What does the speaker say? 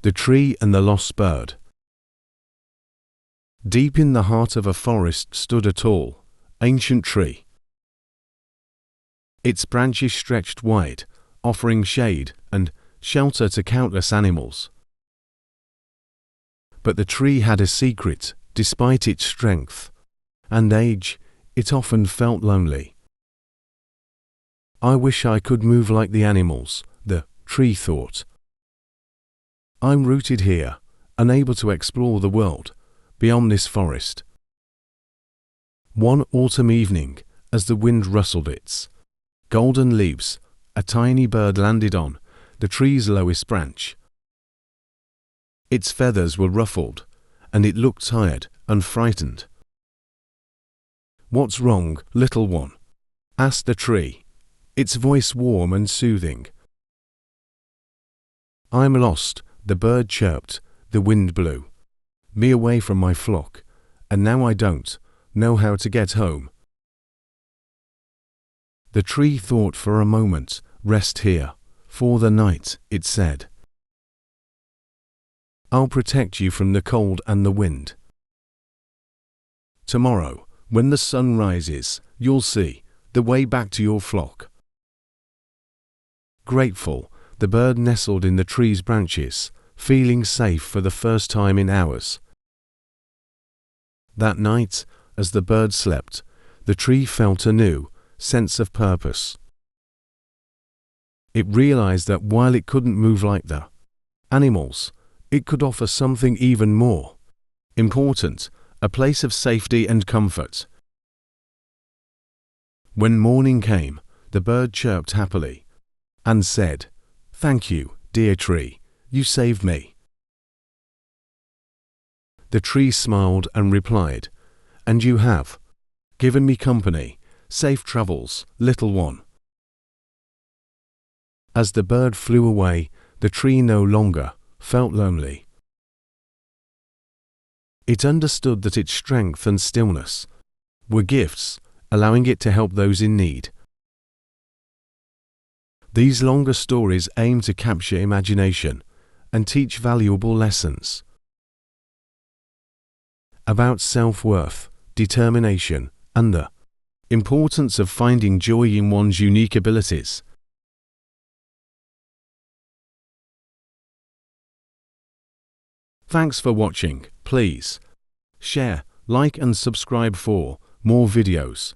The Tree and the Lost Bird. Deep in the heart of a forest stood a tall, ancient tree. Its branches stretched wide, offering shade and shelter to countless animals. But the tree had a secret. Despite its strength and age, it often felt lonely. "I wish I could move like the animals," the tree thought. "I'm rooted here, unable to explore the world beyond this forest." One autumn evening, as the wind rustled its golden leaves, a tiny bird landed on the tree's lowest branch. Its feathers were ruffled, and it looked tired and frightened. "What's wrong, little one?" asked the tree, its voice warm and soothing. "I'm lost," the bird chirped. "The wind blew me away from my flock, and now I don't know how to get home." The tree thought for a moment. "Rest here for the night," it said. "I'll protect you from the cold and the wind. Tomorrow, when the sun rises, you'll see the way back to your flock." Grateful, the bird nestled in the tree's branches, feeling safe for the first time in hours. That night, as the bird slept, the tree felt a new sense of purpose. It realized that while it couldn't move like the animals, it could offer something even more important, a place of safety and comfort. When morning came, the bird chirped happily and said, "Thank you, dear tree, you saved me." The tree smiled and replied, "And you have given me company. Safe travels, little one." As the bird flew away, the tree no longer felt lonely. It understood that its strength and stillness were gifts, allowing it to help those in need. These longer stories aim to capture imagination and teach valuable lessons about self-worth, determination, and the importance of finding joy in one's unique abilities. Thanks for watching. Please share, like and subscribe for more videos.